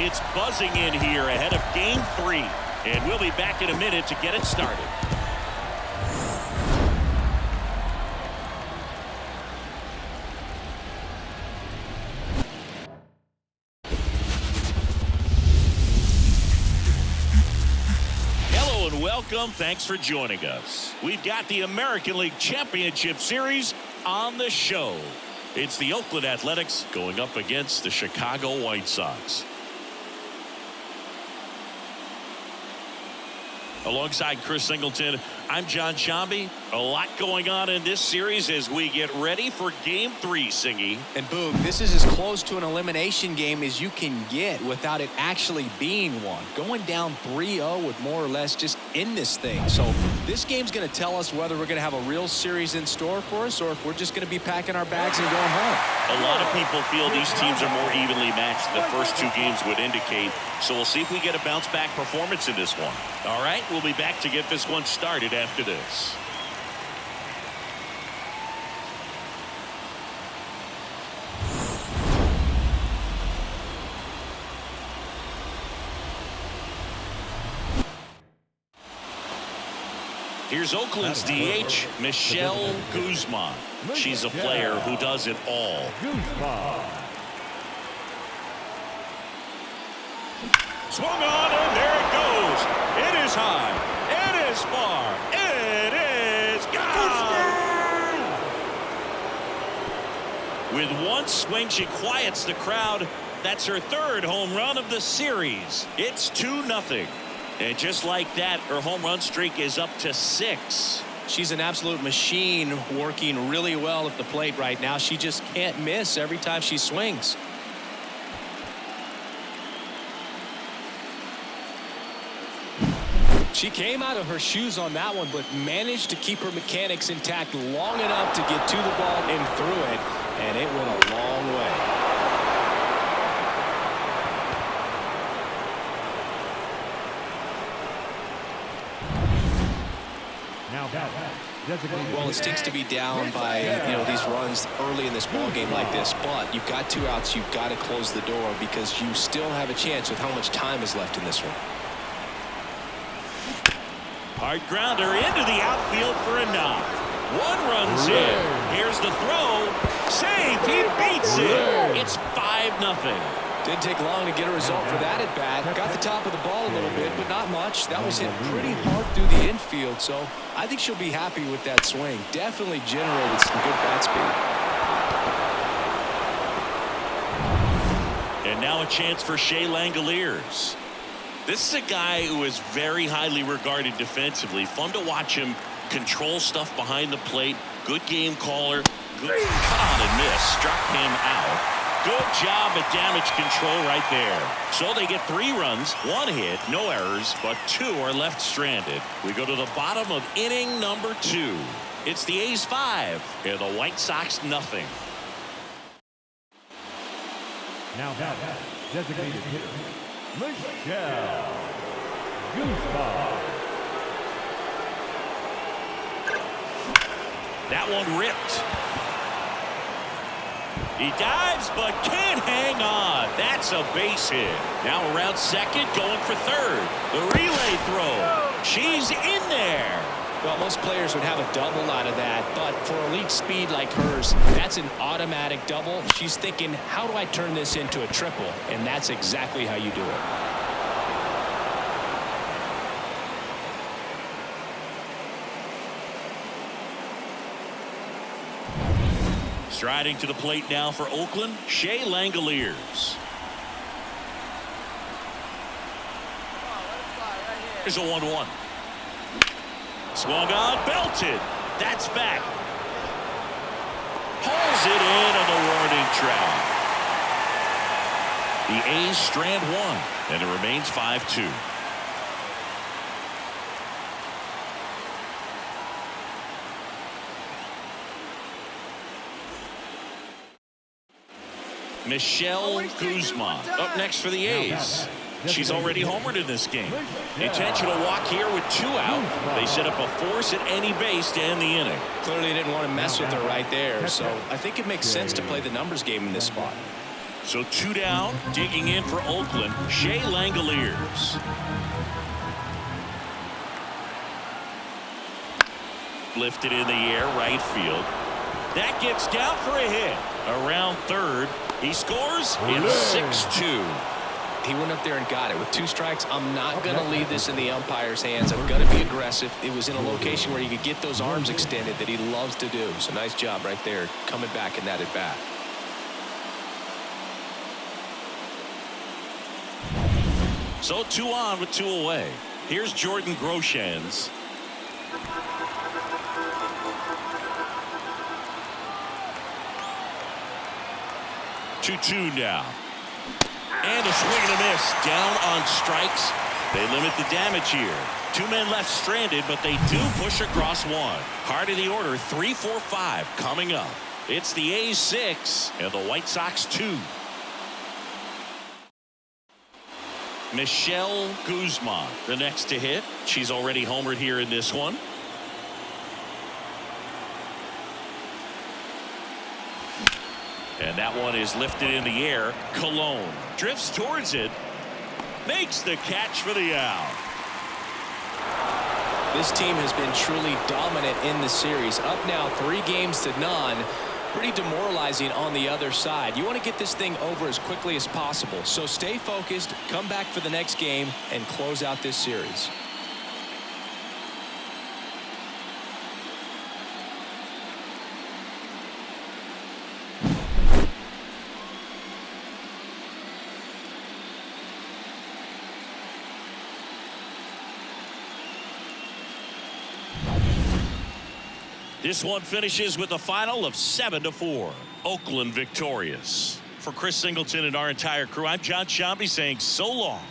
It's buzzing in here ahead of Game 3. And we'll be back in a minute to get it started. Hello and welcome. Thanks for joining us. We've got the American League Championship Series on the show. It's the Oakland Athletics going up against the Chicago White Sox. Alongside Chris Singleton, I'm John Shambi. A lot going on in this series as we get ready for Game 3, Singy. And boom, this is as close to an elimination game as you can get without it actually being one. Going down 3-0 would more or less just end this thing. So this game's going to tell us whether we're going to have a real series in store for us or if we're just going to be packing our bags and going home. A lot of people feel these teams are more evenly matched than the first two games would indicate. So we'll see if we get a bounce-back performance in this one. All right, we'll be back to get this one started after this. Here's Oakland's DH, Michelle Guzman. She's a player who does it all. Swung on, and there it goes. It is high. It is far. It is gone. With one swing, she quiets the crowd. That's her third home run of the series. It's 2-0. And just like that, her home run streak is up to 6. She's an absolute machine working really well at the plate right now. She just can't miss every time she swings. She came out of her shoes on that one, but managed to keep her mechanics intact long enough to get to the ball and through it, and it went a long way. Well, it stinks to be down by these runs early in this ball game like this, but you've got 2 outs. You've got to close the door because you still have a chance with how much time is left in this one. Hard grounder into the outfield for a knock. 1 run's in. Here's the throw. Safe. He beats it. It's 5-0. Didn't take long to get a result for that at bat. Got the top of the ball a little bit, but not much. That was hit pretty hard through the infield, so I think she'll be happy with that swing. Definitely generated some good bat speed. And now a chance for Shea Langoliers. This is a guy who is very highly regarded defensively. Fun to watch him control stuff behind the plate. Good game caller. Good cut on and miss. Struck him out. Good job at damage control right there. So they get 3 runs, 1 hit, no errors, but 2 are left stranded. We go to the bottom of inning number 2. It's the A's 5 and the White Sox nothing. Now that designated hitter, Michelle Guzman. That one ripped. He dives but can't hang on. That's a base hit. Now around second, going for third. The relay throw. She's in there. Well, most players would have a double out of that, but for elite speed like hers, that's an automatic double. She's thinking, how do I turn this into a triple? And that's exactly how you do it. Striding to the plate now for Oakland, Shea Langoliers. Here's a 1-1. Swung on, belted. That's back. Hauls it in on the warning track. The A's strand 1, and it remains 5-2. Michelle Guzman up next for the A's. She's already homered in this game. Intentional walk here with 2 out. They set up a force at any base to end the inning. Clearly didn't want to mess with her right there, so I think it makes sense to play the numbers game in this spot. So 2 down, digging in for Oakland, Shea Langoliers. Lifted in the air, right field. That gets down for a hit. Around third, he scores in 6-2. He went up there and got it. With 2 strikes, I'm not going to leave this in the umpire's hands. I'm going to be aggressive. It was in a location where you could get those arms extended that he loves to do. So nice job right there coming back in that at bat. So 2 on with 2 away. Here's Jordan Groshans. Two now. And a swing and a miss. Down on strikes. They limit the damage here. 2 men left stranded, but they do push across 1. Heart of the order, 3, 4, 5 coming up. It's the A's 6 and the White Sox 2. Michelle Guzman, the next to hit. She's already homered here in this one. And that one is lifted in the air. Cologne drifts towards it. Makes the catch for the out. This team has been truly dominant in the series. Up now 3-0. Pretty demoralizing on the other side. You want to get this thing over as quickly as possible. So stay focused, come back for the next game, and close out this series. This one finishes with a final of 7-4. Oakland victorious. For Chris Singleton and our entire crew, I'm John Shambi saying so long.